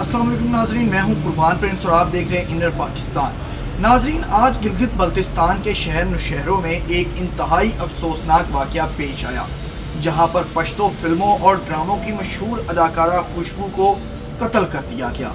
अस्सलाम वालेकुम नाजरीन, मैं हूं कुर्बान प्रिंस और आप देख रहे हैं इनर पाकिस्तान। नाजरीन, आज गिलगित बल्तिस्तान के शहर नौशहरों में एक इंतहाई अफसोसनाक वाक़या पेश आया, जहां पर पश्तो फिल्मों और ड्रामों की मशहूर अदाकारा खुशबू को कत्ल कर दिया गया।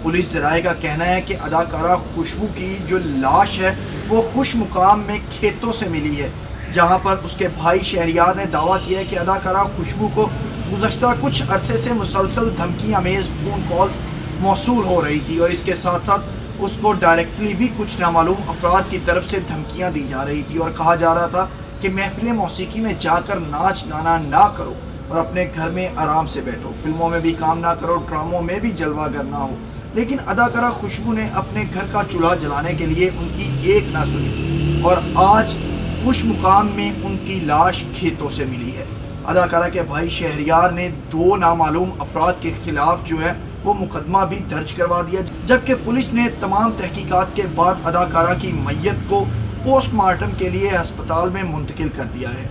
पुलिस ज़राए का कहना है कि अदाकारा खुशबू की जो लाश है वो खुश मुकाम में खेतों से मिली है, जहां पर उसके भाई शहरियार ने दावा किया है कि अदाकारा खुशबू को गुज़श्ता कुछ अरसे से मुसलसल धमकी अमेज़ फ़ोन कॉल्स मौसूल हो रही थी और इसके साथ साथ उसको डायरेक्टली भी कुछ नामालूम अफराद की तरफ से धमकियां दी जा रही थी और कहा जा रहा था कि महफिल मौसीकी में जाकर नाच गाना ना करो और अपने घर में आराम से बैठो, फिल्मों में भी काम ना करो, ड्रामों में भी जलवागर ना हो। लेकिन अदाकारा खुशबू ने अपने घर का चूल्हा जलाने के लिए उनकी एक ना सुनी और आज खुश मुकाम में उनकी लाश खेतों से मिली है। अदाकारा के भाई शहरियार ने दो नामालूम अफराद के खिलाफ जो है वो मुकदमा भी दर्ज करवा दिया, जबकि पुलिस ने तमाम तहकीकात के बाद अदाकारा की मैयत को पोस्टमार्टम के लिए अस्पताल में मुंतकिल कर दिया है।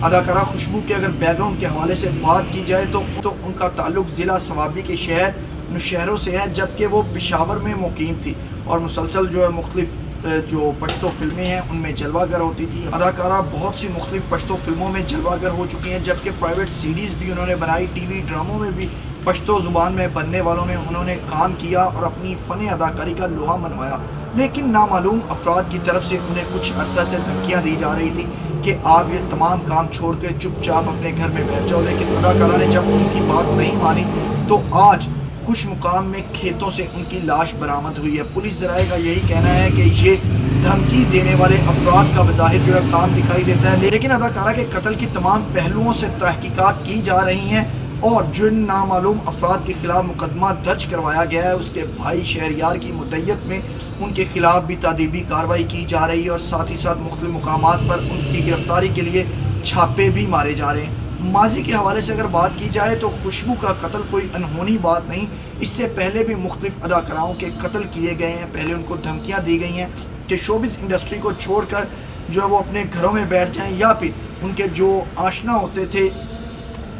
अदाकारा खुशबू के अगर बैकग्राउंड के हवाले से बात की जाए तो उनका ताल्लुक ज़िला सवाबी के शहर नौशहरों से है, जबकि वो पेशावर में मुकीम थी और मुसलसल जो है मुख्तलिफ जो पश्तो फिल्में हैं उनमें जलवागर होती थी। अदाकारा बहुत सी मुख्तलिफ पश्तो फिल्मों में जलवागर हो चुकी हैं, जबकि प्राइवेट सीरीज़ भी उन्होंने बनाई, टीवी ड्रामों में भी पश्तो ज़ुबान में बनने वालों में उन्होंने काम किया और अपनी फ़न अदाकारी का लोहा मनवाया। लेकिन नामालूम अफराद की तरफ से उन्हें कुछ अरसा से धमकियाँ दी जा रही थी कि आप ये तमाम काम छोड़ के चुपचाप अपने घर में बैठ जाओ। लेकिन अदाकारा ने जब उनकी बात नहीं मानी तो आज खुश मुकाम में खेतों से उनकी लाश बरामद हुई है। पुलिस ज़राए का यही कहना है कि ये धमकी देने वाले अफराद का बज़ाहिर जो है काम दिखाई देता है, लेकिन अदाकारा के कत्ल की तमाम पहलुओं से तहकीकात की जा रही हैं और जिन नामालूम अफराद के खिलाफ मुकदमा दर्ज करवाया गया है उसके भाई शहरियार की मुद्दत में उनके खिलाफ भी तादीबी कार्रवाई की जा रही है और साथ ही साथ मुख्तलिफ मुकामात पर उनकी गिरफ्तारी के लिए छापे भी मारे जा रहे हैं। माजी के हवाले से अगर बात की जाए तो खुशबू का कत्ल कोई अनहोनी बात नहीं, इससे पहले भी मुख्तलिफ अदाकाराओं के कत्ल किए गए हैं। पहले उनको धमकियाँ दी गई हैं कि शोबिस इंडस्ट्री को छोड़कर जो है वो अपने घरों में बैठ जाएं, या फिर उनके जो आशना होते थे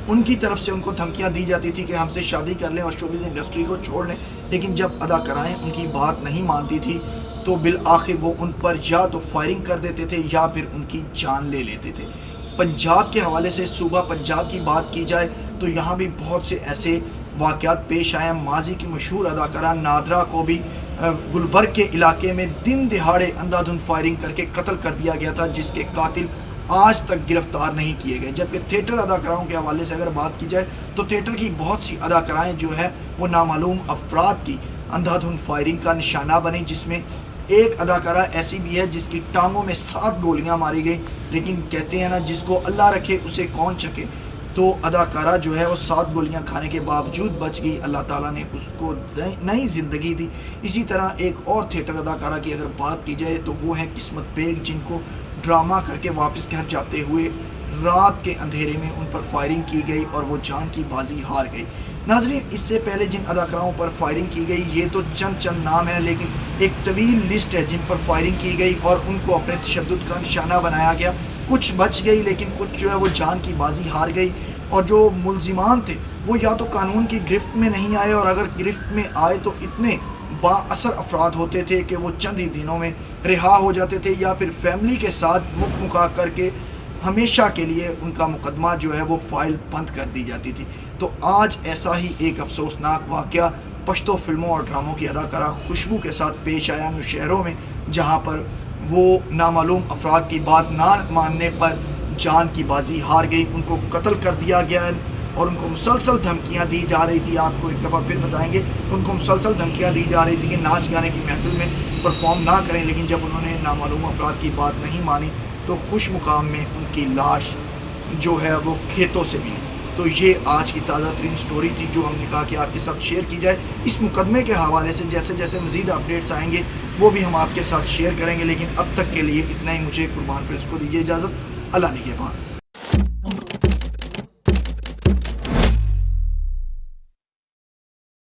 उनकी तरफ से उनको धमकियां दी जाती थी कि हमसे शादी कर लें और शोबिस इंडस्ट्री को छोड़ लें। लेकिन जब अदाकाराएँ उनकी बात नहीं मानती थी तो बिल आखिर वो उन पर या तो फायरिंग कर देते थे या फिर उनकी जान ले लेते थे। पंजाब के हवाले से सूबा पंजाब की बात की जाए तो यहाँ भी बहुत से ऐसे वाक़यात पेश आए हैं। माजी की मशहूर अदाकारा नादरा को भी गुलबर्ग के इलाके में दिन दिहाड़े अंधाधुंध फायरिंग करके कत्ल कर दिया गया था, जिसके कातिल आज तक गिरफ्तार नहीं किए गए। जबकि थिएटर अदाकाराओं के हवाले से अगर बात की जाए तो थिएटर की बहुत सी अदाकाराएँ जो है वो नामालूम अफराद की अंधाधुंध फायरिंग का निशाना बनी, जिसमें एक अदाकारा ऐसी भी है जिसकी टांगों में 7 गोलियां मारी गई। लेकिन कहते हैं ना, जिसको अल्लाह रखे उसे कौन चखे, तो अदाकारा जो है वो 7 गोलियां खाने के बावजूद बच गई। अल्लाह ताला ने उसको नई ज़िंदगी दी। इसी तरह एक और थिएटर अदाकारा की अगर बात की जाए तो वो है किस्मत बेग, जिनको ड्रामा करके वापस घर जाते हुए रात के अंधेरे में उन पर फायरिंग की गई और वो जान की बाजी हार गई। नाज़रीन, इससे पहले जिन अदाकाराओं पर फायरिंग की गई ये तो चंद नाम है, लेकिन एक तवील लिस्ट है जिन पर फायरिंग की गई और उनको अपने तशद्दुद का निशाना बनाया गया। कुछ बच गई लेकिन कुछ जो है वो जान की बाजी हार गई और जो मुलजिमान थे वो या तो कानून की गिरफ्त में नहीं आए और अगर गिरफ्त में आए तो इतने बाअसर अफराद होते थे कि वो चंद ही दिनों में रिहा हो जाते थे या फिर फैमिली के साथ मुका करके हमेशा के लिए उनका मुकदमा जो है वो फाइल बंद कर दी जाती थी। तो आज ऐसा ही एक अफसोसनाक वाक़या पश्तो फिल्मों और ड्रामों की अदाकारा खुशबू के साथ पेश आया नौशहरों में, जहां पर वो नामालूम अफराद की बात ना मानने पर जान की बाजी हार गई, उनको कत्ल कर दिया गया और उनको मुसलसल धमकियां दी जा रही थी। आपको एक दफ़ा फिर बताएंगे, उनको मुसलसल धमकियां दी जा रही थी कि नाच गाने की महफिल में परफॉर्म ना करें। लेकिन जब उन्होंने नामालूम अफराद की बात नहीं मानी तो खुश मुकाम में उनकी लाश जो है वो खेतों से मिली। तो ये आज की ताज़ा तरीन स्टोरी थी जो हमने कहा कि आपके साथ शेयर की जाए। इस मुकदमे के हवाले से जैसे जैसे मज़ीद अपडेट्स आएंगे वो भी हम आपके साथ शेयर करेंगे, लेकिन अब तक के लिए इतना ही। मुझे कुर्बान प्रिंस को दीजिए इजाज़त। अल्लाह निगहबान।